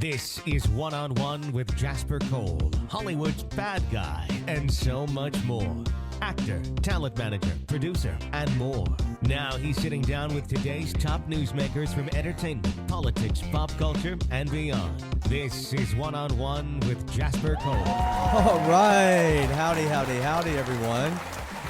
This is One on One with Jasper Cole, Hollywood's bad guy, and so much more. Actor, talent manager, producer, and more. Now he's sitting down with today's top newsmakers from entertainment, politics, pop culture, and beyond. This is One on One with Jasper Cole. All right. Howdy, everyone.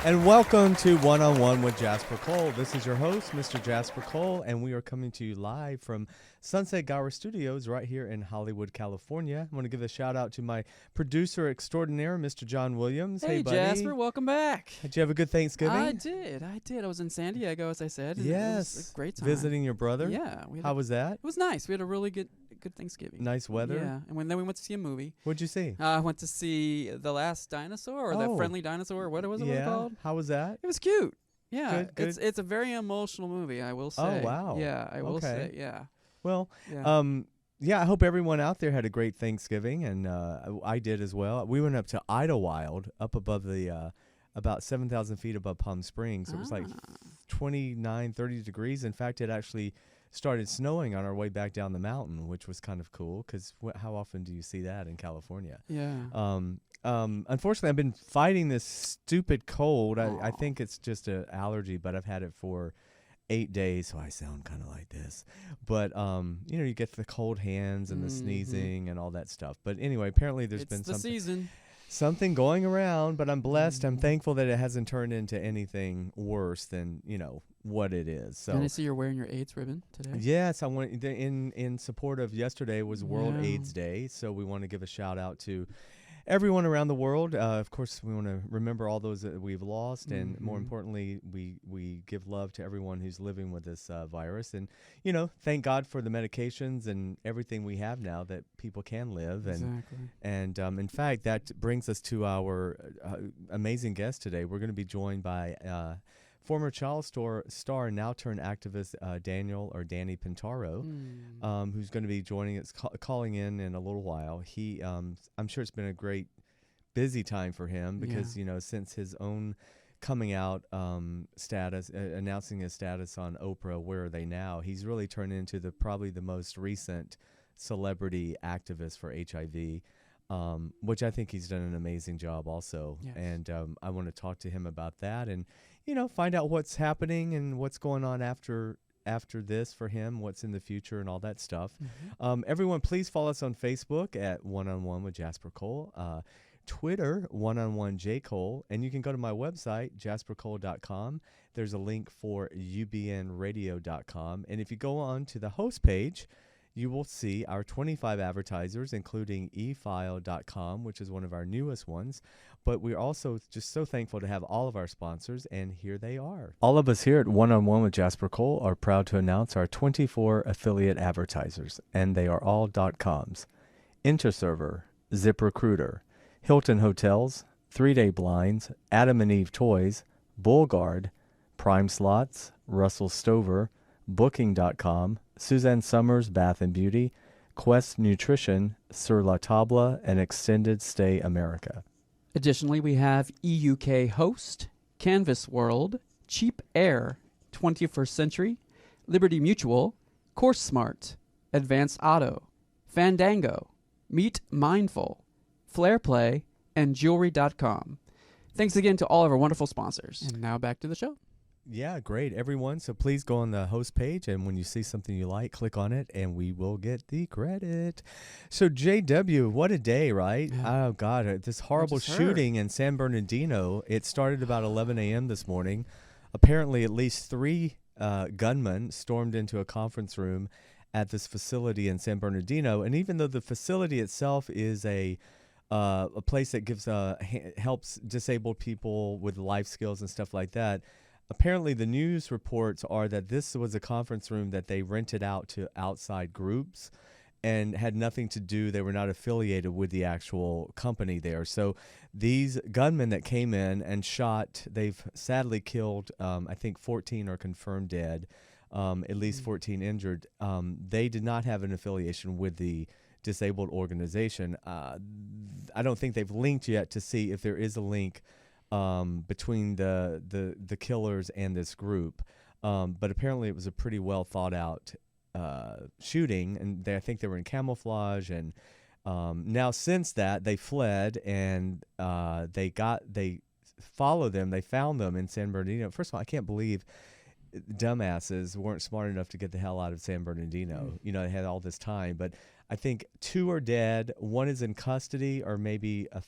And welcome to One on One with Jasper Cole. This is your host, Mr. Jasper Cole, and we are coming to you live from Sunset Gower Studios right here in Hollywood, California. I want to give a shout out to my producer extraordinaire, Mr. John Williams. Hey, buddy. Jasper, welcome back. Did you have a good Thanksgiving? I did. I was in San Diego, as I said. Yes. It was a great time. Visiting your brother? Yeah. How was that? It was nice. We had a really good Thanksgiving. Nice weather? Yeah. And then we went to see a movie. What'd you see? I went to see The Last Dinosaur, or The Friendly Dinosaur. What was it called? How was that? It was cute. Yeah. Good. It's a very emotional movie, I will say. Oh, wow. Yeah, I will say. Yeah. Well, yeah. I hope everyone out there had a great Thanksgiving, and I did as well. We went up to Idlewild, up above the, about 7,000 feet above Palm Springs. It was like 29, 30 degrees. In fact, it actually started snowing on our way back down the mountain, which was kind of cool, because how often do you see that in California? Yeah. Unfortunately, I've been fighting this stupid cold. I think it's just an allergy, but I've had it for 8 days, so I sound kind of like this. But, you get the cold hands and the sneezing and all that stuff. But anyway, apparently there's been something going around, but I'm blessed. I'm thankful that it hasn't turned into anything worse than, what it is. So And I see you're wearing your AIDS ribbon today. Yes, I want in support of yesterday was World AIDS Day, so we want to give a shout out to everyone around the world. Of course, we want to remember all those that we've lost, and more importantly, we give love to everyone who's living with this virus. And thank God for the medications and everything we have now that people can live. Exactly. And in fact, that brings us to our amazing guest today. We're going to be joined by former child star and now turned activist Danny Pintaro, who's going to be joining us, calling in a little while. He, I'm sure it's been a great, busy time for him because since his own coming out status, announcing his status on Oprah, Where Are They Now? He's really turned into probably the most recent celebrity activist for HIV. Which I think he's done an amazing job also. Yes. And I want to talk to him about that and, find out what's happening and what's going on after this for him, what's in the future and all that stuff. Everyone, please follow us on Facebook at One on One with Jasper Cole, Twitter, One on One J Cole, and you can go to my website, jaspercole.com. There's a link for ubnradio.com. And if you go on to the host page, you will see our 25 advertisers, including efile.com, which is one of our newest ones. But we're also just so thankful to have all of our sponsors, and here they are. All of us here at One on One with Jasper Cole are proud to announce our 24 affiliate advertisers, and they are all .coms. Interserver, ZipRecruiter, Hilton Hotels, 3-Day Blinds, Adam and Eve Toys, Bullguard, Prime Slots, Russell Stover, Booking.com, Suzanne Summers Bath and Beauty, Quest Nutrition, Sur La Table, and Extended Stay America. Additionally, we have EUK Host, Canvas World, Cheap Air, 21st Century, Liberty Mutual, Course Smart, Advanced Auto, Fandango, Meet Mindful, Flair Play, and Jewelry.com. Thanks again to all of our wonderful sponsors. And now back to the show. Yeah, great, everyone. So please go on the host page, and when you see something you like, click on it, and we will get the credit. So, JW, what a day, right? Yeah. Oh, God, this horrible shooting in San Bernardino. It started about 11 a.m. this morning. Apparently, at least 3 gunmen stormed into a conference room at this facility in San Bernardino. And even though the facility itself is a place that gives helps disabled people with life skills and stuff like that, apparently, the news reports are that this was a conference room that they rented out to outside groups and had nothing to do. They were not affiliated with the actual company there. So these gunmen that came in and shot, they've sadly killed, I think 14 are confirmed dead, at least 14 injured. They did not have an affiliation with the disabled organization. I don't think they've linked yet to see if there is a link between the killers and this group. But apparently it was a pretty well thought out shooting, and I think they were in camouflage, and now since that they fled, and they followed them. They found them in San Bernardino. First of all, I can't believe dumbasses weren't smart enough to get the hell out of San Bernardino. You know, they had all this time, but I think 2 are dead. 1 is in custody, or maybe a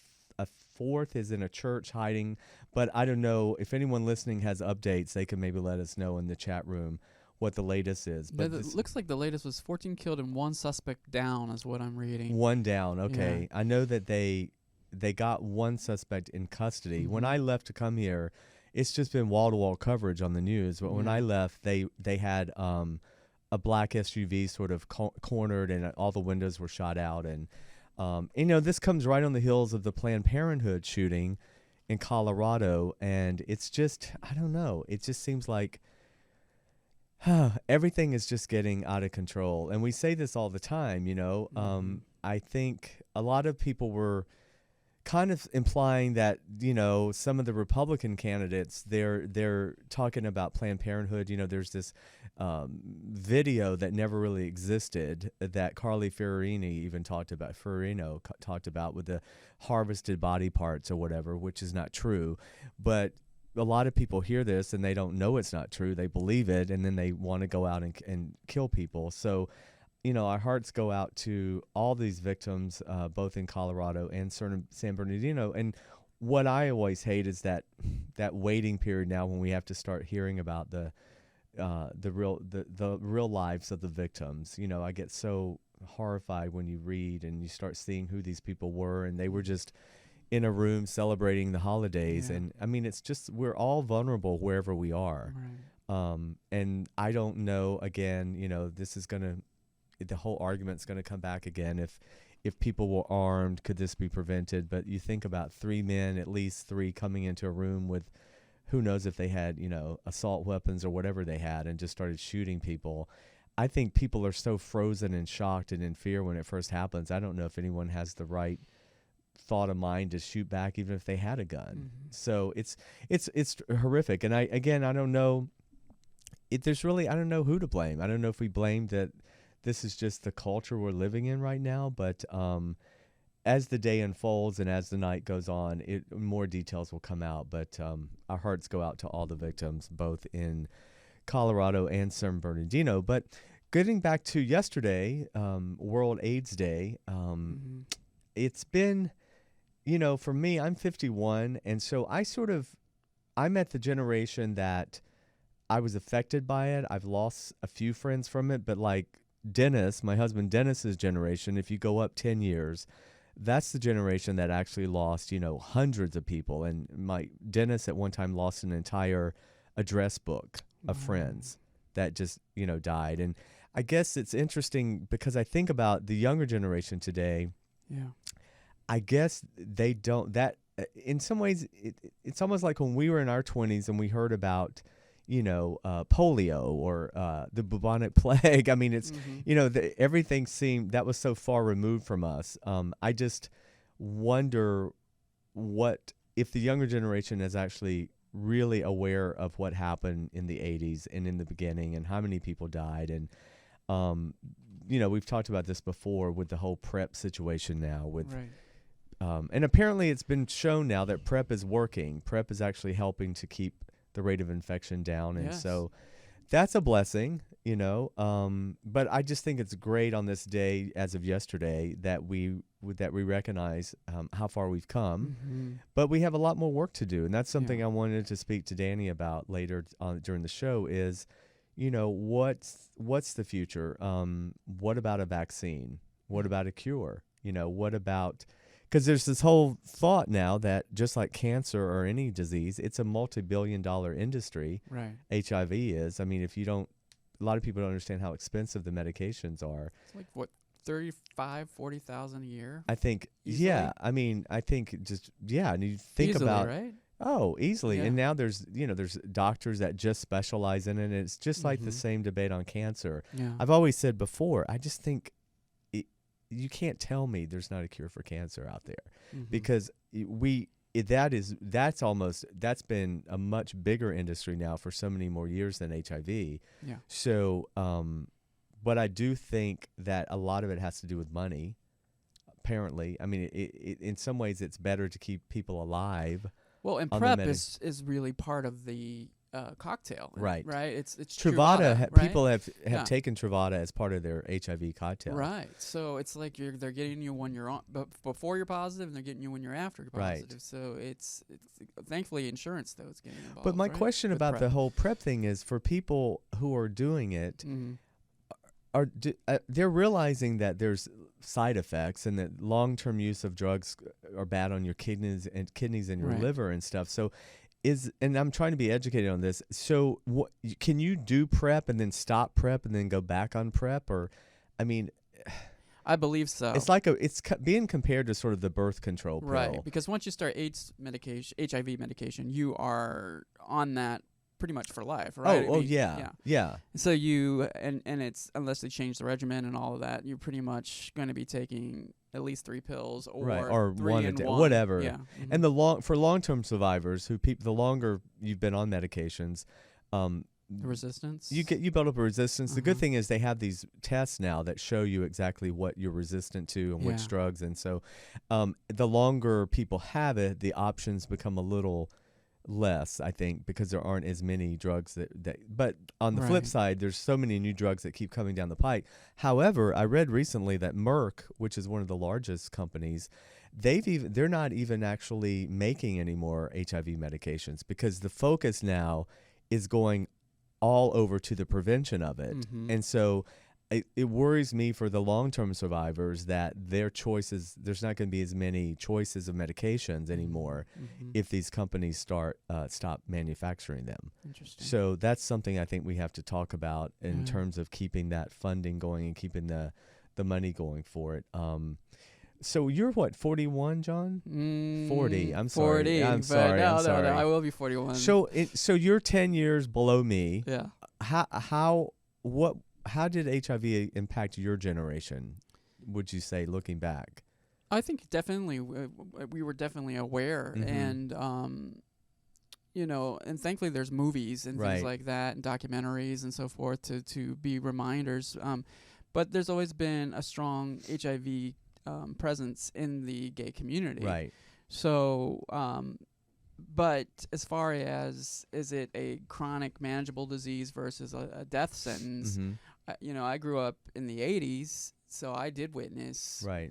fourth is in a church hiding. But I don't know if anyone listening has updates. They can maybe let us know in the chat room what the latest is. But It looks like the latest was 14 killed and 1 suspect down, is what I'm reading. 1 down. Okay, I know that they got 1 suspect in custody. When I left to come here, it's just been wall-to-wall coverage on the news. But when I left, they had a black SUV sort of cornered, and all the windows were shot out. And you know, this comes right on the heels of the Planned Parenthood shooting in Colorado, and it's just, I don't know. It just seems like everything is just getting out of control. And we say this all the time, you know. I think a lot of people were kind of implying that, you know, some of the Republican candidates, they're talking about Planned Parenthood. You know, there's this video that never really existed that Carly Fiorina talked about with the harvested body parts or whatever, which is not true. But a lot of people hear this and they don't know it's not true. They believe it, and then they want to go out and kill people. So, you know, our hearts go out to all these victims, both in Colorado and San Bernardino. And what I always hate is that waiting period now, when we have to start hearing about the real lives of the victims. You know, I get so horrified when you read and you start seeing who these people were, and they were just in a room celebrating the holidays. And I mean, it's just, we're all vulnerable wherever we are. And I don't know, again, you know, the whole argument's going to come back again. If people were armed, could this be prevented? But you think about 3 men, at least 3, coming into a room with, who knows if they had, you know, assault weapons or whatever they had, and just started shooting people. I think people are so frozen and shocked and in fear when it first happens. I don't know if anyone has the right thought of mind to shoot back, even if they had a gun. So it's horrific. And I don't know. I don't know who to blame. I don't know if we blame that this is just the culture we're living in right now. But as the day unfolds and as the night goes on, more details will come out. But our hearts go out to all the victims, both in Colorado and San Bernardino. But getting back to yesterday, World AIDS Day, it's been, you know, for me, I'm 51. And so I'm at the generation that I was affected by it. I've lost a few friends from it, but like Dennis, my husband Dennis's generation, if you go up 10 years, that's the generation that actually lost, you know, hundreds of people. And Dennis at one time lost an entire address book of friends that just, you know, died. And I guess it's interesting because I think about the younger generation today. I guess they don't, in some ways, it's almost like when we were in our 20s and we heard about, you know, polio or the bubonic plague. I mean, it's, you know, everything seemed, that was so far removed from us. I just wonder if the younger generation is actually really aware of what happened in the 80s and in the beginning and how many people died. And, you know, we've talked about this before with the whole PrEP situation now with, and apparently it's been shown now that PrEP is working. PrEP is actually helping to keep the rate of infection down. And so that's a blessing, you know. But I just think it's great on this day, as of yesterday, that we recognize how far we've come. But we have a lot more work to do. And that's something I wanted to speak to Danny about later during the show is, you know, what's the future? What about a vaccine? What about a cure? You know, what about... Because there's this whole thought now that just like cancer or any disease, it's a multi-billion-dollar industry. HIV is. I mean, if you don't, a lot of people don't understand how expensive the medications are. It's like, what, 35, 40,000 a year? I think, easily? I mean, I think just, and you think easily, about, right? Oh, easily. And now there's doctors that just specialize in it. And it's just like the same debate on cancer. I've always said before, I just think, you can't tell me there's not a cure for cancer out there, because that's been a much bigger industry now for so many more years than HIV. So, but I do think that a lot of it has to do with money. Apparently, I mean, it in some ways it's better to keep people alive. Well, and on the PrEP medi- is really part of the cocktail. Right. Right. It's Truvada. right? People have Yeah. taken Truvada as part of their HIV cocktail. Right. So it's like they're getting you when you're on, before you're positive, and they're getting you when you're after you're Right. positive. So it's thankfully insurance though is getting involved. But my right? question With about PrEP. the whole PrEP thing is, for people who are doing it, Mhm. they're realizing that there's side effects and that long-term use of drugs are bad on your kidneys and your Right. liver and stuff. So and I'm trying to be educated on this. So can you do PrEP and then stop PrEP and then go back on PrEP? Or, I mean, I believe so. it's like being compared to sort of the birth control pill. Right, because once you start HIV medication, you are on that pretty much for life, right? Oh, yeah. So you and it's, unless they change the regimen and all of that, you're pretty much going to be taking at least 3 pills or Right, or 3 one a in day, one. whatever. Yeah. And for long-term survivors the longer you've been on medications, the resistance. you build up a resistance. The good Mhm. thing is they have these tests now that show you exactly what you're resistant to and which Yeah. drugs. And so the longer people have it, the options become a little less, I think, because there aren't as many drugs but on the flip Right. side, there's so many new drugs that keep coming down the pike. However, I read recently that Merck, which is one of the largest companies, they're not even actually making any more HIV medications, because the focus now is going all over to the prevention of it. Mhm. And so it worries me for the long-term survivors that there's not going to be as many choices of medications anymore Mhm. if these companies stop manufacturing them. Interesting. So that's something I think we have to talk about in Yeah. terms of keeping that funding going and keeping the money going for it. So you're what, 41, John? 40. I'm sorry. 40. I'm but sorry. No, I'm sorry. no, I will be 41. So you're 10 years below me. yeah. How did HIV impact your generation, would you say, looking back? I think definitely we were definitely aware, Mhm. and and thankfully there's movies and Right. things like that and documentaries and so forth to be reminders. But there's always been a strong HIV presence in the gay community. Right. So, but as far as is it a chronic manageable disease versus a death sentence? Hmm. I grew up in the 80s, so I did witness, Right.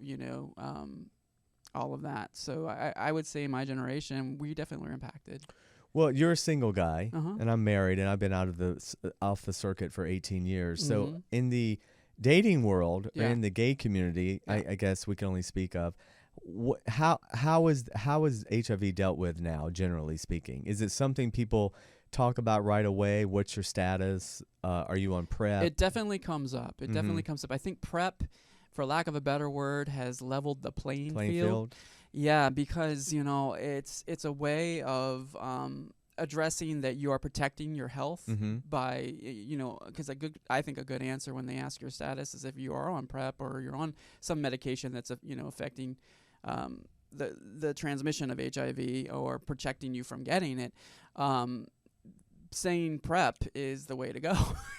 all of that. So I would say my generation, we definitely were impacted. Well, you're a single guy, Uh-huh. and I'm married, and I've been off the circuit for 18 years. So Mhm. in the dating world, Yeah. or in the gay community, Yeah. I guess we can only speak of. How is HIV dealt with now, generally speaking? Is it something people talk about right away? What's your status? Are you on PrEP? It definitely comes up. It definitely Mhm. comes up. I think PrEP, for lack of a better word, has leveled the playing Playing field. field? Yeah, because it's a way of addressing that you are protecting your health Mm-hmm. by because I think a good answer when they ask your status is if you are on PrEP or you're on some medication that's affecting the transmission of HIV or protecting you from getting it. Saying PrEP is the way to go,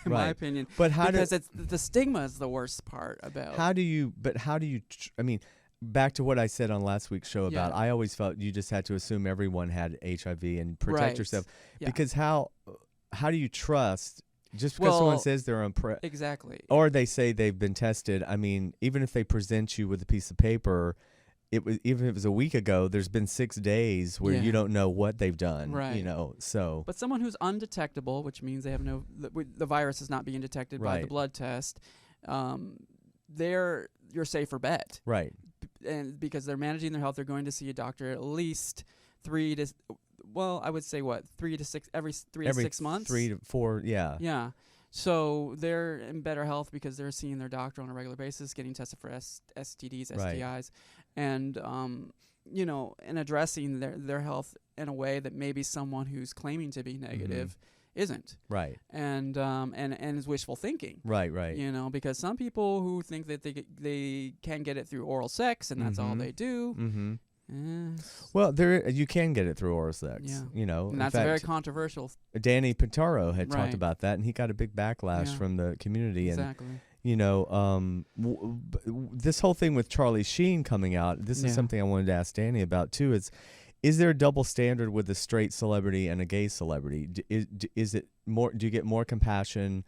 in my Right. opinion. But Because it's the stigma is the worst part about. how do you I mean, back to what I said on last week's show about, Yeah. I always felt you just had to assume everyone had HIV and protect Right. yourself. Yeah. Because how do you trust, just because someone Well, says they're on PrEP Exactly. or they say they've been tested? I mean, even if they present you with a piece of paper, even if it was a week ago, there's been 6 days where Yeah. you don't know what they've done. Right. So But someone who's undetectable, which means they have the virus is not being detected by the Right. blood test, you're safer bet. right. And because they're managing their health, they're going to see a doctor at least 3 to 6 every 3 to 6 months. 3 to 4, yeah. Yeah. So they're in better health because they're seeing their doctor on a regular basis, getting tested for STDs, Right. STIs, and and addressing their health in a way that maybe someone who's claiming to be negative isn't, Right. and is wishful thinking. Right. Right. Because some people who think that they can get it through oral sex and that's all Mhm. they do. Mm-hmm. eh, Well, you can get it through oral sex. Yeah. In and that's a very fact, controversial. Danny Pintaro had talked Right. about that, and he got a big backlash Yeah. from the community. Exactly. This whole thing with Charlie Sheen coming out, this is something I wanted to ask Danny about too. Is there a double standard with a straight celebrity and a gay celebrity? Is it more? Do you get more compassion,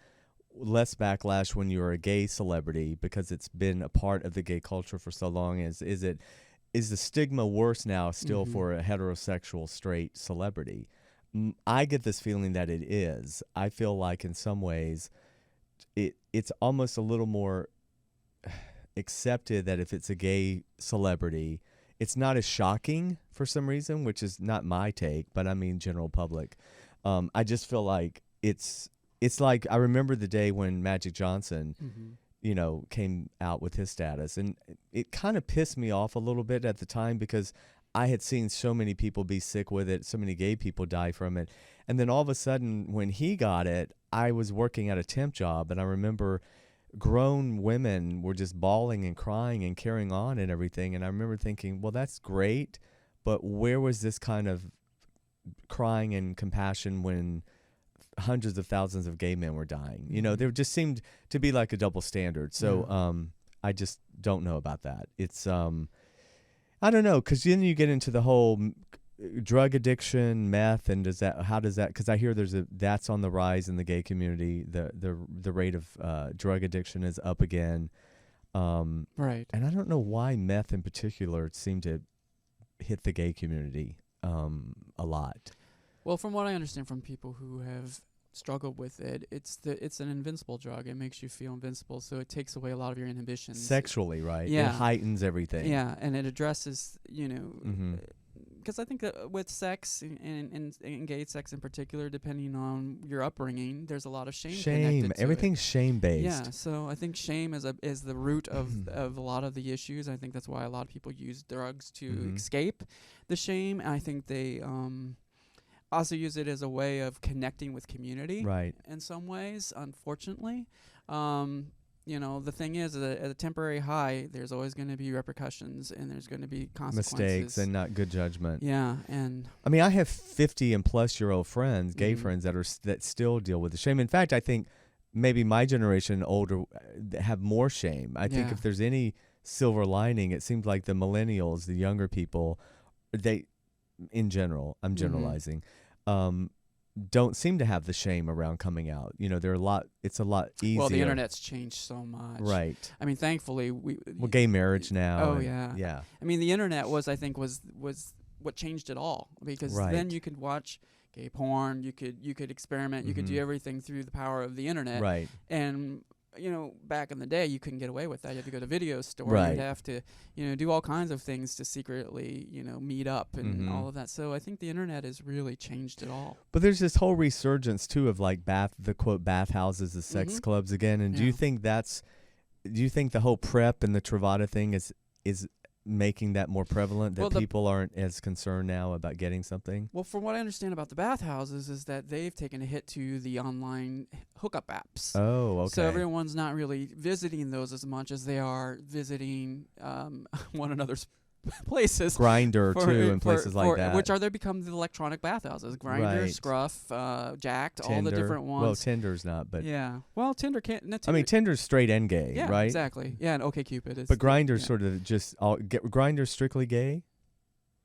less backlash when you're a gay celebrity because it's been a part of the gay culture for so long? Is the stigma worse now still for a heterosexual straight celebrity? I get this feeling that it is. I feel like in some ways it's almost a little more accepted that if it's a gay celebrity, it's not as shocking for some reason, which is not my take, but I mean general public. I just feel like it's like I remember the day when Magic Johnson, came out with his status, and it kind of pissed me off a little bit at the time because I had seen so many people be sick with it, so many gay people die from it, and then all of a sudden when he got it, I was working at a temp job, and I remember grown women were just bawling and crying and carrying on and everything. And I remember thinking, well, that's great, but where was this kind of crying and compassion when hundreds of thousands of gay men were dying? There just seemed to be like a double standard. So I just don't know about that. It's, I don't know, because then you get into the whole drug addiction, meth, and how does that? Because I hear that's on the rise in the gay community. The rate of drug addiction is up again. Right. And I don't know why meth in particular seemed to hit the gay community a lot. Well, from what I understand from people who have struggled with it, it's an invincible drug. It makes you feel invincible, so it takes away a lot of your inhibitions. Sexually, right? Yeah. It heightens everything. Yeah, and it addresses, because I think that with sex and gay sex in particular, depending on your upbringing, there's a lot of shame connected to everything's it. shame-based. Yeah, so I think shame is the root of a lot of the issues. I think that's why a lot of people use drugs to escape the shame. And I think they also use it as a way of connecting with community, right? In some ways, unfortunately. The thing is, at a temporary high, there's always going to be repercussions, and there's going to be consequences. Mistakes and not good judgment. Yeah, and I mean, I have 50 and plus year old friends, gay friends that still deal with the shame. In fact, I think maybe my generation older have more shame. I think if there's any silver lining, it seems like the millennials, the younger people, in general, I'm generalizing, don't seem to have the shame around coming out. It's a lot easier. Well, the internet's changed so much. Right. I mean, thankfully, gay marriage now. Oh, yeah. Yeah. I mean, the internet was what changed it all, because then you could watch gay porn, you could experiment, you could do everything through the power of the internet. Right. And back in the day, you couldn't get away with that. You had to go to video store. Right. You'd have to, do all kinds of things to secretly, meet up and all of that. So I think the internet has really changed it all. But there's this whole resurgence too of like the quote bathhouses, the sex clubs again. And do you think the whole PrEP and the Truvada thing is making that more prevalent, that people aren't as concerned now about getting something? Well, from what I understand about the bathhouses is that they've taken a hit to the online hookup apps. Oh, okay. So everyone's not really visiting those as much as they are visiting one another's places. Grindr too, and places like that. Which they become the electronic bathhouses. Grindr, right. Scruff, Jacked, Tinder. all the different ones. Well, Tinder's not, but yeah. Well, Tinder can't. No, I mean, Tinder's straight and gay, yeah, right? Exactly. Yeah, and OkCupid is. But Grindr's sort of just Grindr's strictly gay.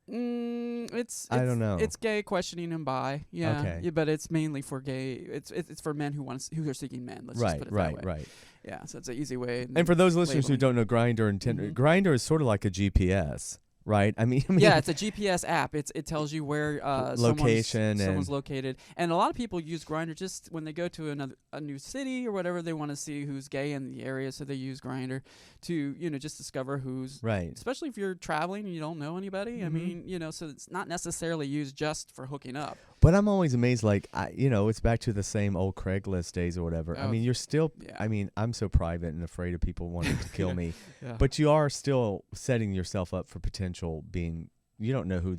It's I don't know. It's gay, questioning, and bi. Yeah. Okay. Yeah, but it's mainly for gay. It's for men who are seeking men. Let's just put it that way. Right. Yeah. So it's an easy way. And for those listeners who labeling. don't know Grindr and Tinder, Grindr is sort of like a GPS. Right, I mean, yeah, it's a GPS app. It tells you where location someone's located, and a lot of people use Grindr just when they go to a new city or whatever. They want to see who's gay in the area, so they use Grindr to just discover who's right. Especially if you're traveling and you don't know anybody. I mean, so it's not necessarily used just for hooking up. But I'm always amazed, like it's back to the same old Craigslist days or whatever. I mean, you're still. Yeah. I mean, I'm so private and afraid of people wanting to kill me, but you are still setting yourself up for potential being. You don't know who.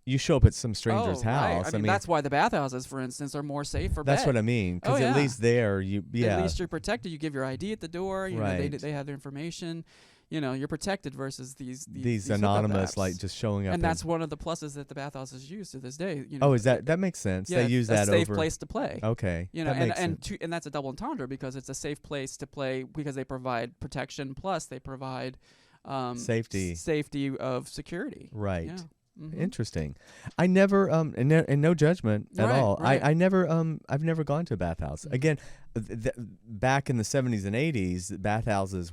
You show up at some stranger's house. Right. I mean, that's why the bathhouses, for instance, are more safe for That's bed. what I mean. Because at least there, at least you're protected. You give your ID at the door. You know, they have their information. you're protected versus these These hookup anonymous, apps. like just showing up. And that's one of the pluses that the bathhouses use to this day. Oh, is that makes sense? Yeah, They use a that safe over. place to play. Okay, You know, that makes sense. and that's a double entendre because it's a safe place to play because they provide protection plus they provide Safety. safety of security. Right. Yeah. Mhm. Interesting. I never and no judgment at Right, all. right. I never I've never gone to a bathhouse. Mhm. Again, back in the 70s and 80s, bathhouses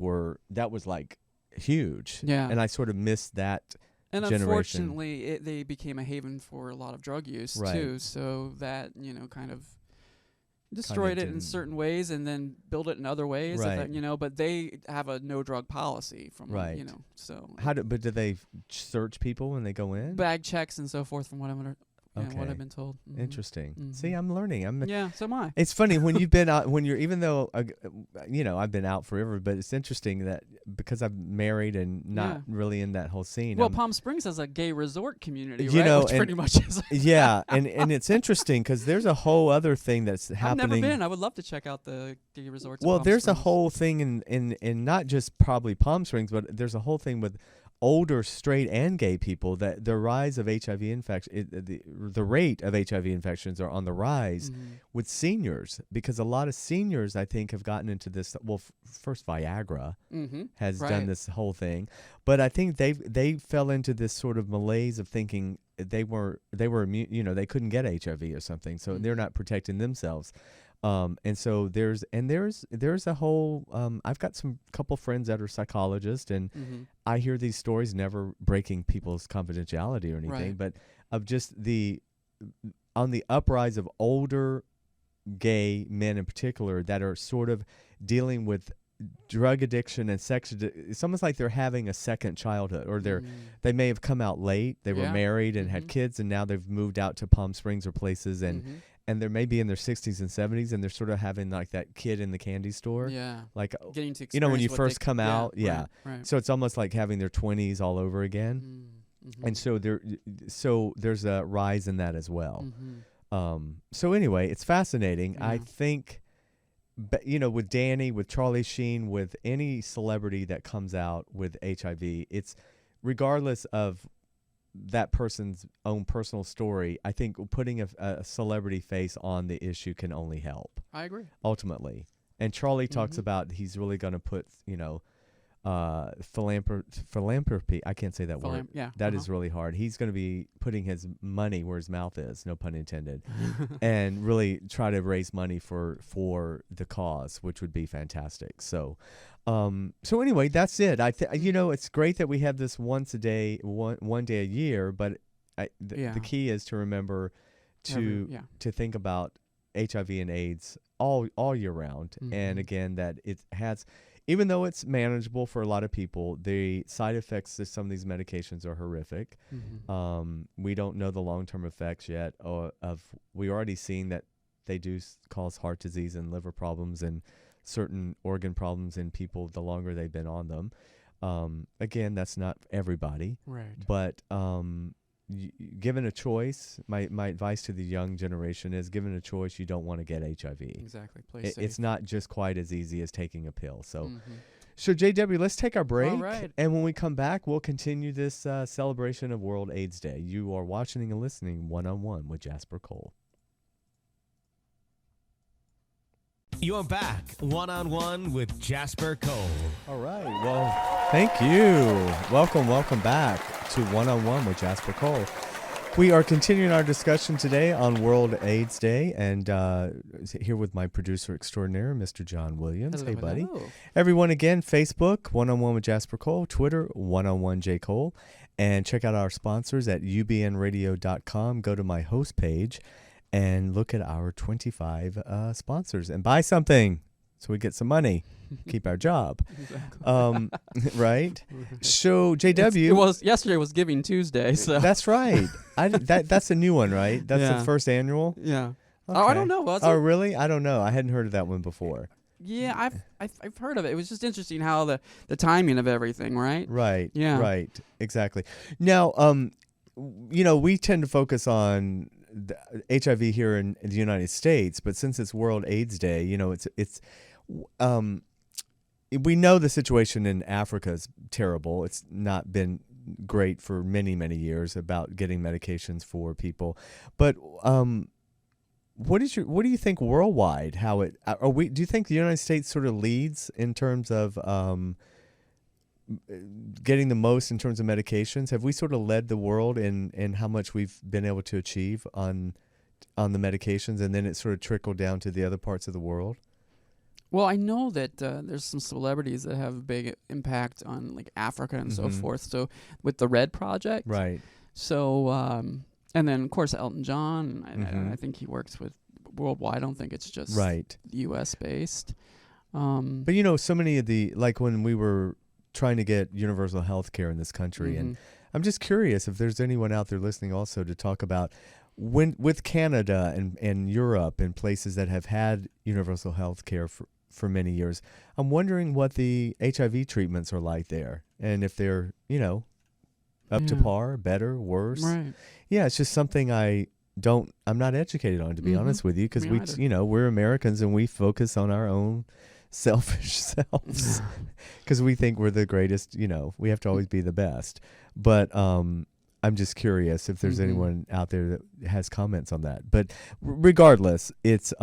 that was like huge. Yeah. And I sort of missed that And generation. unfortunately, they became a haven for a lot of drug use Right. too. So that kind of destroyed it in didn't- certain ways, and then built it in other ways. if Right. that, but they have a no drug policy from Right. So But do they search people when they go in? bag checks and so forth, from what what Okay. I've been told. Mhm. Interesting. See, Mhm. I'm learning. Yeah, so am I. It's funny when you've been out, even though, I've been out forever, but it's interesting that because I'm married and not really in that whole scene. Well, Palm Springs has a gay resort community, You right? know, Which and- pretty much is. Yeah. And it's interesting because there's a whole other thing that's I've happening. never been. I would love to check out the gay resorts. in Well, Palm there's a Springs. whole thing in not just probably Palm Springs, but there's a whole thing with older straight and gay people that the rise of HIV infection, the rate of HIV infections are on the rise Mhm. with seniors, because a lot of seniors, I think, have gotten into this. Well, first Viagra has done Right. this whole thing, but I think they fell into this sort of malaise of thinking they were immune, they couldn't get HIV or something, so they're not protecting themselves. And so there's a whole I've got some couple friends that are psychologists, and Mhm. I hear these stories, never breaking people's confidentiality or anything, Right. but of just on the uprise of older gay men in particular that are sort of dealing with drug addiction and sex it's almost like they're having a second childhood, or they may have come out late, they were Yeah. married and had Mhm. kids, and now they've moved out to Palm Springs or places, and they're maybe in their 60s and 70s, and they're sort of having like that kid in the candy store. Yeah. Like, Getting to when you experience what first they- come out, yeah. Right. so it's almost like having their 20s all over again. Mhm. And so there's a rise in that as well. Mhm. So anyway, it's fascinating. I Yeah. think, with Danny, with Charlie Sheen, with any celebrity that comes out with HIV, it's regardless of that person's own personal story, I think putting a celebrity face on the issue can only help, I agree. ultimately. And Charlie talks Mhm. about he's really going to put, philanthropy. I can't say that word. Yeah. That is really hard. He's going to be putting his money where his mouth is, no pun intended, and really try to raise money for the cause, which would be fantastic. So anyway, that's it. It's great that we have this once a day, one day a year, but the key is to remember to think about HIV and AIDS all year round. And again, that it has, even though it's manageable for a lot of people, the side effects of some of these medications are horrific. We don't know the long-term effects yet. We already seen that they do cause heart disease and liver problems and certain organ problems in people the longer they've been on them. Again, that's not everybody. Right. But given a choice, my advice to the young generation is, given a choice, you don't want to get HIV. Exactly. Play safe. It's not just quite as easy as taking a pill. So, Mhm. so JW, let's take our break. All right. And when we come back, we'll continue this celebration of World AIDS Day. You are watching and listening One-on-One with Jasper Cole. You're back, One-on-One with Jasper Cole. All right. Well, thank you. Welcome back to One-on-One with Jasper Cole. We are continuing our discussion today on World AIDS Day, and here with my producer extraordinaire, Mr. John Williams. Hello, Hey, buddy. hello. Everyone, again, Facebook, One-on-One with Jasper Cole, Twitter, One-on-One J. Cole, and check out our sponsors at ubnradio.com. Go to my host page and look at our 25 sponsors and buy something so we get some money, keep our job. Exactly. Right? So, JW. Yesterday was Giving Tuesday, so That's right. That's a new one, right? That's Yeah. the first annual? yeah. Okay. Oh, I don't know. Was Oh, it? really? I don't know. I hadn't heard of that one before. Yeah, I've heard of it. It was just interesting how the timing of everything, right? Right. Yeah. Right. Exactly. Now, we tend to focus on the HIV here in the United States, but since it's World AIDS Day, we know the situation in Africa is terrible. It's not been great for many, many years about getting medications for people. But what do you think worldwide? How it do you think the United States sort of leads in terms of getting the most in terms of medications? Have we sort of led the world in how much we've been able to achieve on the medications, and then it sort of trickled down to the other parts of the world? Well, I know that there's some celebrities that have a big impact on like Africa and so forth. So with the Red Project, Right. So and then of course Elton John. I think he works with worldwide. I don't think it's just Right. U.S. based. But so many of like when we were trying to get universal health care in this country, and I'm just curious if there's anyone out there listening also to talk about with Canada and Europe and places that have had universal health care for many years. I'm wondering what the HIV treatments are like there, and if they're, up to par, better, worse. Right. Yeah, it's just something I'm not educated on, to be honest with you, because we're Americans and we focus on our own selfish selves because we think we're the greatest, we have to always be the best. But I'm just curious if there's anyone out there that has comments on that. But regardless, it's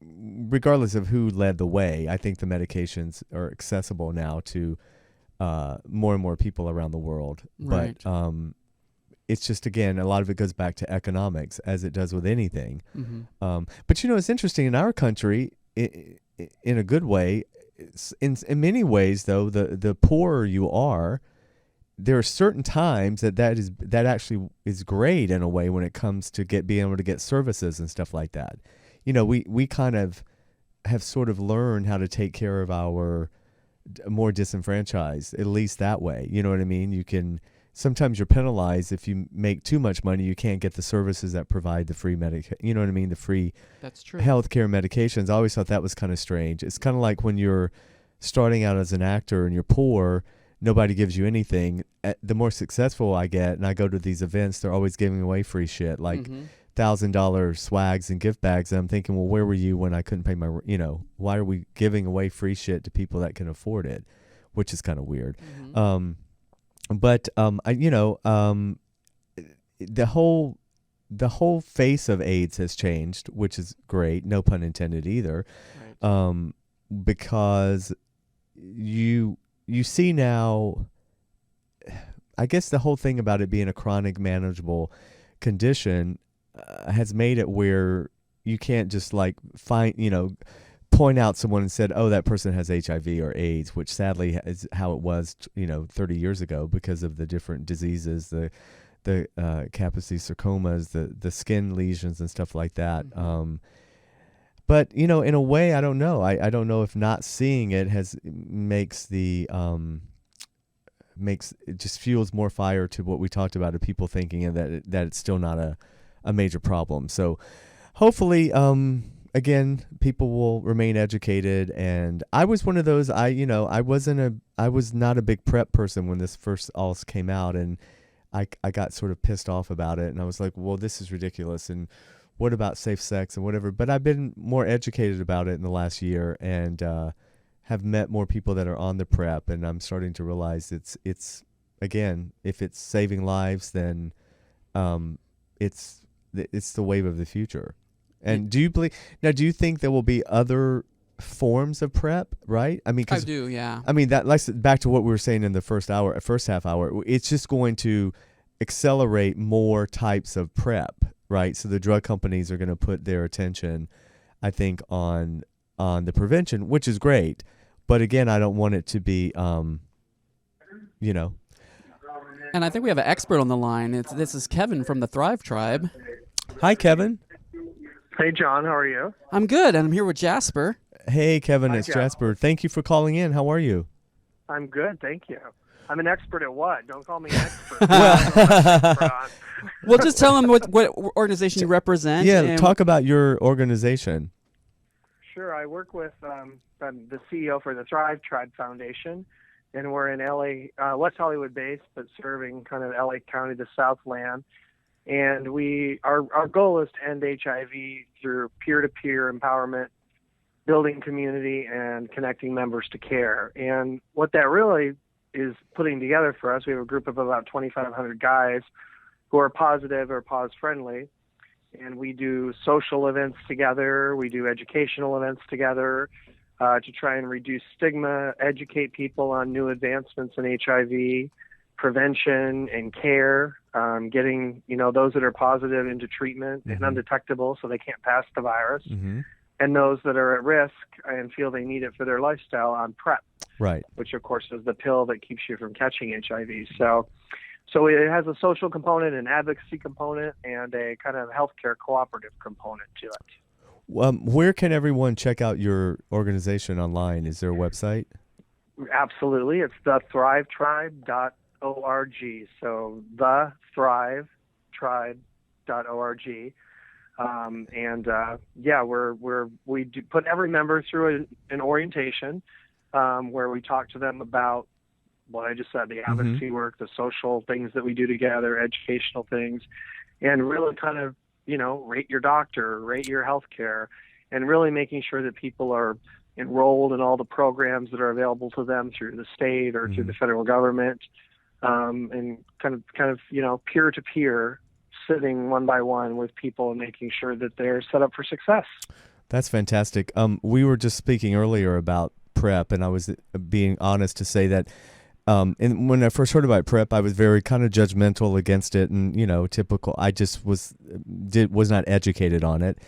regardless of who led the way, I think the medications are accessible now to more and more people around the world. Right. But it's just, again, a lot of it goes back to economics, as it does with anything. But it's interesting in our country, in a good way. In many ways, though, the poorer you are, there are certain times that actually is great in a way when it comes to being able to get services and stuff like that. We kind of have sort of learned how to take care of our more disenfranchised, at least that way. You know what I mean? Sometimes you're penalized if you make too much money. You can't get the services that provide the free the free healthcare medications. I always thought that was kind of strange. It's kind of like when you're starting out as an actor and you're poor, nobody gives you anything. The more successful I get, and I go to these events, they're always giving away free shit, like $1,000 swags and gift bags. And I'm thinking, well, where were you when I couldn't pay my, why are we giving away free shit to people that can afford it? Which is kind of weird. But the whole face of AIDS has changed, which is great. No pun intended either. Right. Because you see now, I guess the whole thing about it being a chronic manageable condition has made it where you can't just point out someone and said, oh, that person has HIV or AIDS, which sadly is how it was, 30 years ago because of the different diseases, the Kaposi sarcomas, the skin lesions and stuff like that. But, in a way, I don't know. I don't know if not seeing it makes it just fuels more fire to what we talked about of people thinking that it's still not a major problem. So hopefully, again, people will remain educated. And I was one of those, I was not a big PrEP person when this first all came out, and I got sort of pissed off about it. And I was like, well, this is ridiculous. And what about safe sex and whatever? But I've been more educated about it in the last year, and have met more people that are on the PrEP. And I'm starting to realize it's again, if it's saving lives, then it's the wave of the future. And do you think there will be other forms of PrEP, right? I mean, I do, yeah. I mean, back to what we were saying in the first half hour, it's just going to accelerate more types of PrEP, right? So the drug companies are going to put their attention, I think, on the prevention, which is great. But again, I don't want it to be, And I think we have an expert on the line. This is Kevin from the Thrive Tribe. Hi, Kevin. Hey, John. How are you? I'm good, and I'm here with Jasper. Hey, Kevin. It's Jasper. Thank you for calling in. How are you? I'm good, thank you. I'm an expert at what? Don't call me an expert. Well, just tell them what organization you represent. Yeah, talk about your organization. Sure. I work with I'm the CEO for the Thrive Tribe Foundation, and we're in LA, West Hollywood based, but serving kind of LA County, the Southland. And our goal is to end HIV through peer-to-peer empowerment building community and connecting members to care. And what that really is putting together for us, we have a group of about 2,500 guys who are positive or pause friendly. And we do social events together. We do educational events together to try and reduce stigma, educate people on new advancements in HIV, prevention and care, getting, those that are positive into treatment and undetectable so they can't pass the virus. And those that are at risk and feel they need it for their lifestyle on PrEP, Right. which, of course, is the pill that keeps you from catching HIV. So it has a social component, an advocacy component, and a kind of healthcare cooperative component to it. Where can everyone check out your organization online? Is there a website? Absolutely. It's thethrivetribe.org. So thethrivetribe.org. We do put every member through an orientation where we talk to them about what I just said, the advocacy work, the social things that we do together, educational things, and really kind of, rate your doctor, rate your healthcare, and really making sure that people are enrolled in all the programs that are available to them through the state or through the federal government, and kind of, peer to peer, sitting one by one with people and making sure that they're set up for success. That's fantastic. We were just speaking earlier about PrEP, and I was being honest to say that and when I first heard about PrEP, I was very kind of judgmental against it, and typical. I just was not educated on it,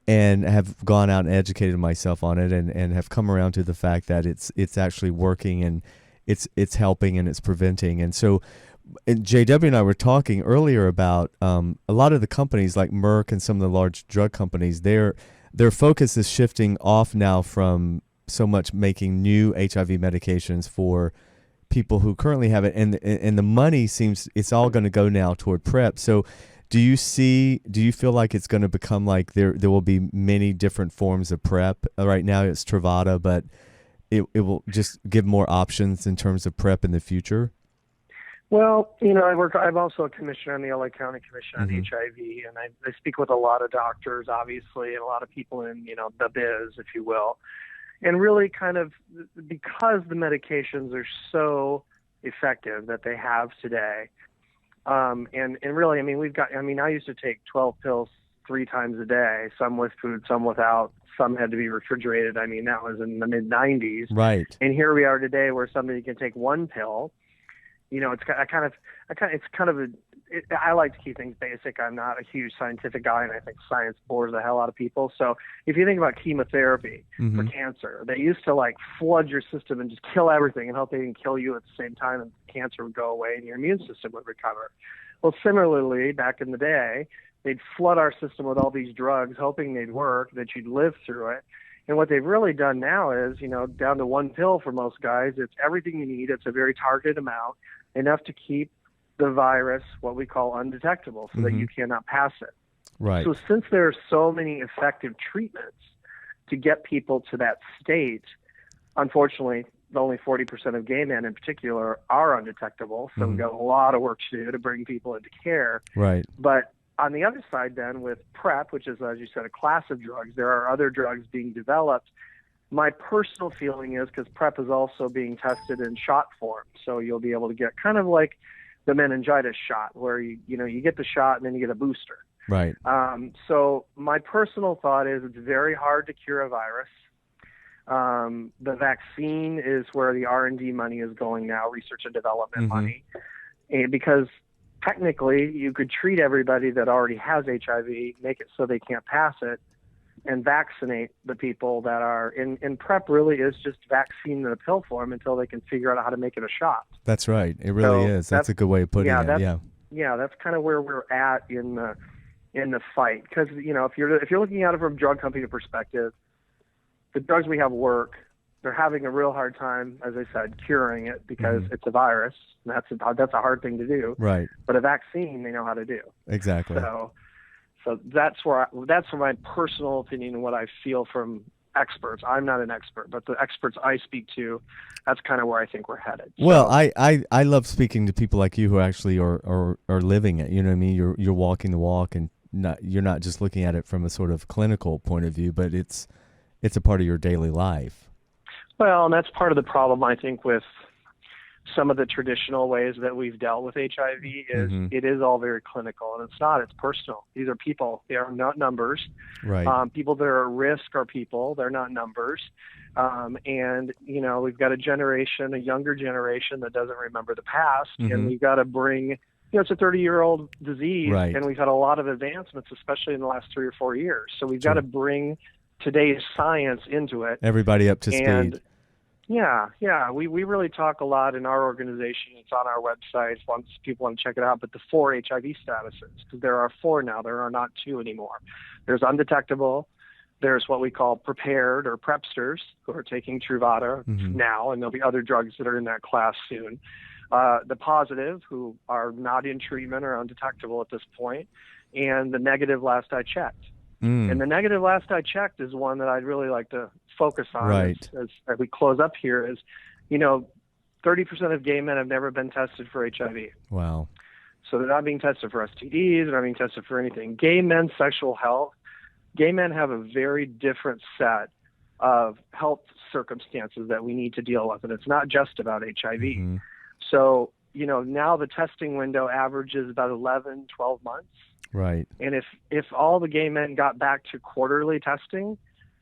and have gone out and educated myself on it, and have come around to the fact that it's actually working, and it's helping, and it's preventing. And so, and JW and I were talking earlier about a lot of the companies like Merck and some of the large drug companies. Their focus is shifting off now from so much making new HIV medications for people who currently have it, and the money seems it's all going to go now toward PrEP. So do you feel like it's going to become like there will be many different forms of PrEP? Right now it's Truvada, but it will just give more options in terms of PrEP in the future? Well, I'm also a commissioner on the LA County Commission on HIV, and I speak with a lot of doctors, obviously, and a lot of people in, the biz, if you will. And really kind of because the medications are so effective that they have today. And really, I used to take 12 pills 3 times a day, some with food, some without, some had to be refrigerated. That was in the mid 90s. Right. And here we are today where somebody can take 1 pill. I like to keep things basic. I'm not a huge scientific guy, and I think science bores the hell out of people. So if you think about chemotherapy for cancer, they used to flood your system and just kill everything and hope they didn't kill you at the same time, and cancer would go away and your immune system would recover. Well, similarly, back in the day, they'd flood our system with all these drugs, hoping they'd work, that you'd live through it. And what they've really done now is, down to 1 pill for most guys. It's everything you need. It's a very targeted amount, enough to keep the virus, what we call undetectable, so that you cannot pass it. Right. So since there are so many effective treatments to get people to that state, unfortunately, only 40% of gay men in particular are undetectable. So we've got a lot of work to do to bring people into care. Right. But on the other side then, with PrEP, which is, as you said, a class of drugs, there are other drugs being developed. My personal feeling is, because PrEP is also being tested in shot form, so you'll be able to get kind of like the meningitis shot, where you get the shot and then you get a booster. Right. So my personal thought is it's very hard to cure a virus. The vaccine is where the R&D money is going now, research and development money, and because technically you could treat everybody that already has HIV, make it so they can't pass it, and vaccinate the people that are in PrEP. Really is just vaccine in a pill form until they can figure out how to make it a shot. That's right. It really is. That's a good way of putting it. Yeah, that's kind of where we're at in the fight. Because if you're looking at it from a drug company perspective, the drugs we have work. They're having a real hard time, as I said, curing it because it's a virus. And that's a hard thing to do. Right. But a vaccine, they know how to do. Exactly. So that's where my personal opinion and what I feel from experts. I'm not an expert, but the experts I speak to, that's kind of where I think we're headed. Well, I love speaking to people like you who actually are living it. You know what I mean? You're walking the walk, and you're not just looking at it from a sort of clinical point of view, but it's it's a part of your daily life. Well, and that's part of the problem, I think, with some of the traditional ways that we've dealt with HIV is it is all very clinical, and it's not. It's personal. These are people. They are not numbers. Right. People that are at risk are people. They're not numbers. And, we've got a younger generation that doesn't remember the past, and we've got to bring, it's a 30-year-old disease, Right. and we've had a lot of advancements, especially in the last 3 or 4 years. So we've got to bring today's science into it. Everybody up to speed. Yeah. We really talk a lot in our organization. It's on our website once people want to check it out. But the 4 HIV statuses, because there are 4 now. There are not 2 anymore. There's undetectable. There's what we call prepared or prepsters who are taking Truvada now, and there'll be other drugs that are in that class soon. The positive, who are not in treatment or undetectable at this point, and the negative last I checked. And the negative last I checked is one that I'd really like to focus on as we close up here is, 30% of gay men have never been tested for HIV. Wow. So they're not being tested for STDs, they're not being tested for anything. Gay men's sexual health, gay men have a very different set of health circumstances that we need to deal with, and it's not just about HIV. So, now the testing window averages about 11, 12 months. Right. And if all the gay men got back to quarterly testing,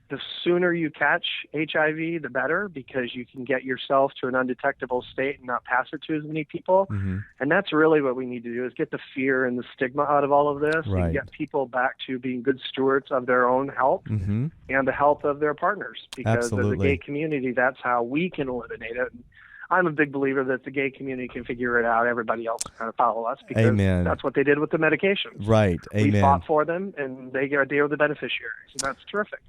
the sooner you catch HIV, the better, because you can get yourself to an undetectable state and not pass it to as many people. And that's really what we need to do, is get the fear and the stigma out of all of this and get people back to being good stewards of their own health and the health of their partners. Because as a gay community, that's how we can eliminate it. And I'm a big believer that the gay community can figure it out. Everybody else can kind of follow us, because that's what they did with the medications. Right. Amen. We fought for them, and they are the beneficiaries, and that's terrific.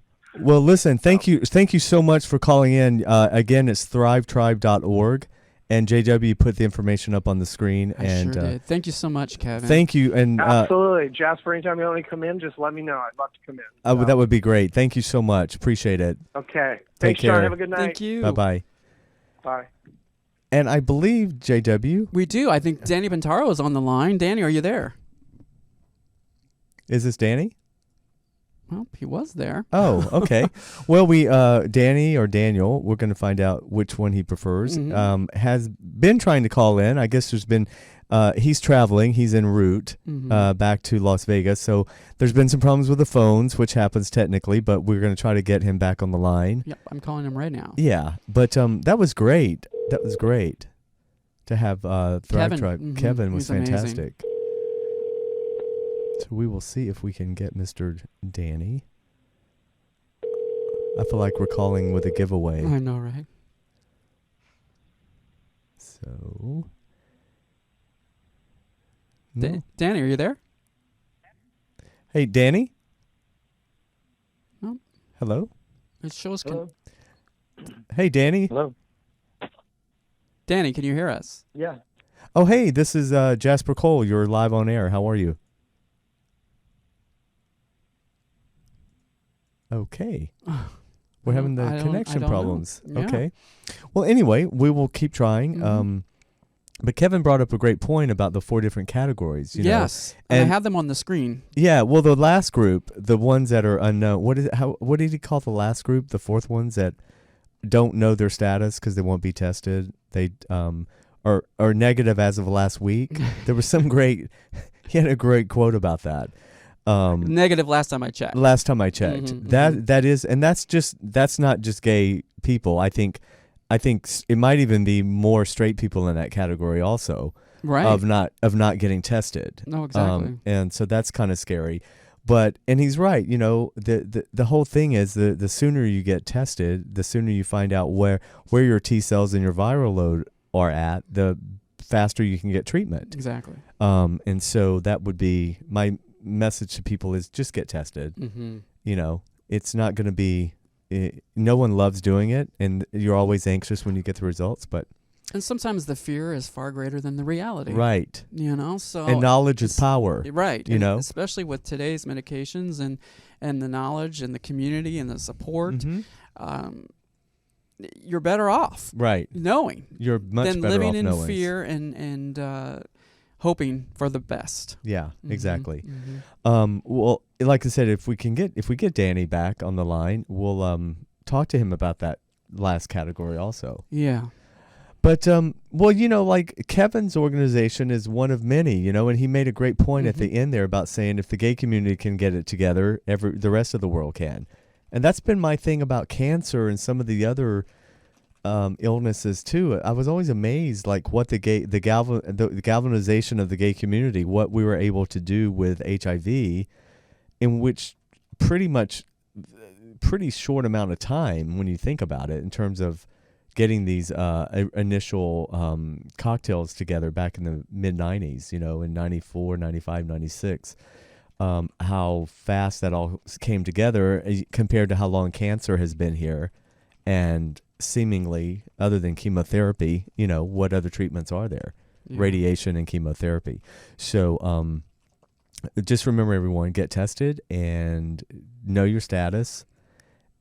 Well, listen, thank you so much for calling in. Again, it's thrivetribe.org, and JW put the information up on the screen. I sure did. Thank you so much, Kevin. Thank you. And absolutely. Jasper, anytime you want me to come in, just let me know. I'd love to come in. That would be great. Thank you so much. Appreciate it. Okay. Take Thanks, care. Sean. Have a good night. Thank you. Bye-bye. Bye. And I believe, JW. We do. I think Danny Bentaro is on the line. Danny, are you there? Is this Danny? Well, he was there. Oh, okay. Well, Danny or Daniel, we're going to find out which one he prefers, has been trying to call in. I guess there's been, he's traveling. He's en route back to Las Vegas. So there's been some problems with the phones, which happens technically, but we're going to try to get him back on the line. Yep, I'm calling him right now. Yeah, but that was great. That was great to have Thrive Tribe. Kevin was fantastic. Amazing. So we will see if we can get Mr. Danny. I feel like we're calling with a giveaway. I know, right? So, Danny, are you there? Hey, Danny? No. Hello? It shows. Hello? Hey, Danny? Hello? Danny, can you hear us? Yeah. Oh, hey, this is Jasper Cole. You're live on air. How are you? Okay. We're having the connection problems. Yeah. Okay. Well, anyway, we will keep trying. But Kevin brought up a great point about the 4 different categories. You know? And I have them on the screen. Yeah. Well, the last group, the ones that are unknown. What did he call the last group? The 4th ones that don't know their status because they won't be tested. They are negative as of last week. There was some great. He had a great quote about that. Negative last time I checked. That is, and that's not just gay people. I think it might even be more straight people in that category also. Right. Of not getting tested. No, exactly. And so that's kind of scary. And he's right. You know, the whole thing is the sooner you get tested, the sooner you find out where your T cells and your viral load are at, the faster you can get treatment. Exactly. And so that would be my message to people is just get tested. You know, it's not going to be, no one loves doing it, and you're always anxious when you get the results, and sometimes the fear is far greater than the reality. Right. You know, so and knowledge is power. Right. You know, especially with today's medications and the knowledge and the community and the support. You're better off. Right. Knowing. You're much than better living off in knowing. fear and hoping for the best. Yeah, Mhm, exactly. mhm. Well, like I said, if we get Danny back on the line, we'll talk to him about that last category also. Yeah. But well, like Kevin's organization is one of many, and he made a great point at the end there about saying if the gay community can get it together, the rest of the world can. And that's been my thing about cancer and some of the other illnesses too. I was always amazed, like what the galvanization of the gay community, what we were able to do with HIV, in which pretty short amount of time when you think about it, in terms of getting these initial cocktails together back in the mid 90s, in 94, 95, 96. How fast that all came together compared to how long cancer has been here, and seemingly, other than chemotherapy, what other treatments are there? Yeah. Radiation and chemotherapy. So just remember, everyone, get tested and know your status.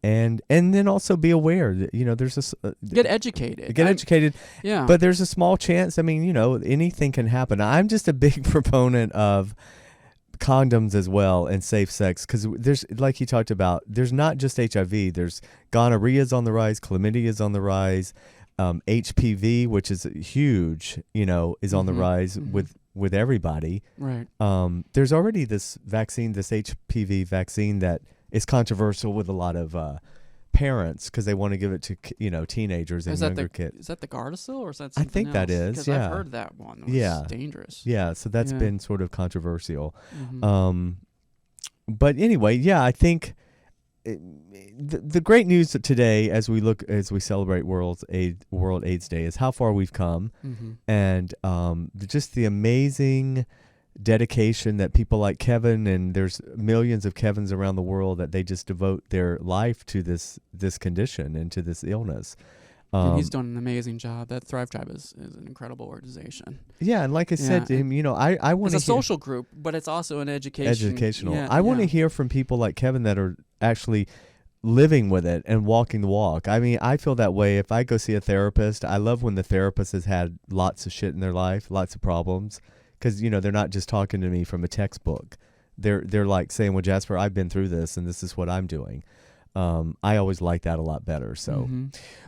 And then also be aware that, there's Get educated. Get educated. Yeah. But there's a small chance. I mean, anything can happen. I'm just a big proponent of condoms as well and safe sex, because there's, like you talked about, there's not just HIV. There's gonorrhea is on the rise, chlamydia is on the rise, HPV, which is huge, is on the rise with everybody. Right. There's already this vaccine, this HPV vaccine, that is controversial with a lot of parents because they want to give it to teenagers and younger kids. Is that the Gardasil, or is that I something think that else? is. Because Yeah, I've heard that one. It was dangerous. Yeah, so that's Yeah. been sort of controversial. Mhm. But anyway, yeah, I think the great news today, as we celebrate World AIDS Day, is how far we've come, and just the amazing dedication that people like Kevin, and there's millions of Kevins around the world, that they just devote their life to this condition and to this illness. And he's done an amazing job. That Thrive Tribe is an incredible organization. Yeah, and like I said to him, I want It's a social group, but it's also an educational. Yeah, I want to hear from people like Kevin that are actually living with it and walking the walk. I mean, I feel that way if I go see a therapist. I love when the therapist has had lots of shit in their life, lots of problems, because they're not just talking to me from a textbook. They're like saying, "Well, Jasper, I've been through this, and this is what I'm doing." I always like that a lot better. So,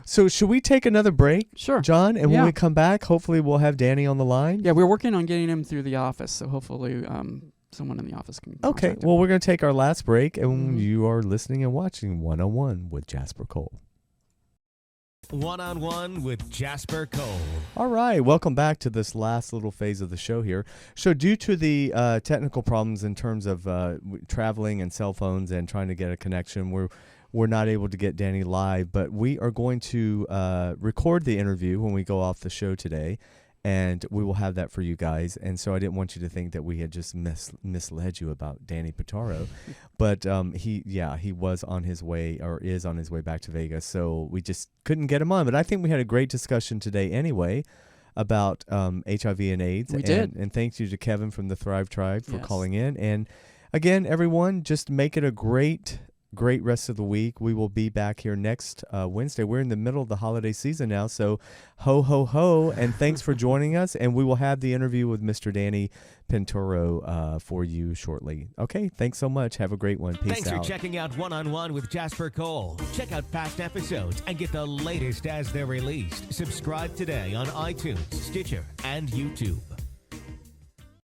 so should we take another break, Sure, John? And when we come back, hopefully we'll have Danny on the line. Yeah, we're working on getting him through the office, so hopefully someone in the office can. Okay, well, we're going to take our last break, and you are listening and watching 101 with Jasper Cole. One-on-one with Jasper Cole. All right, welcome back to this last little phase of the show here. So due to the technical problems in terms of traveling and cell phones and trying to get a connection, we're not able to get Danny live, but we are going to record the interview when we go off the show today, and we will have that for you guys. And so I didn't want you to think that we had just misled you about Danny Pitaro, but he was on his way, or is on his way back to Vegas, so we just couldn't get him on. But I think we had a great discussion today anyway about HIV and AIDS. We did. And thanks you to Kevin from the Thrive Tribe for calling in. And again, everyone, just make it a great rest of the week. We will be back here next Wednesday. We're in the middle of the holiday season now, so ho, ho, ho, and thanks for joining us, and we will have the interview with Mr. Danny Pinturo for you shortly. Okay, thanks so much. Have a great one. Peace Thanks out. for checking out One-on-One with Jasper Cole. Check out past episodes and get the latest as they're released. Subscribe today on iTunes, Stitcher, and YouTube.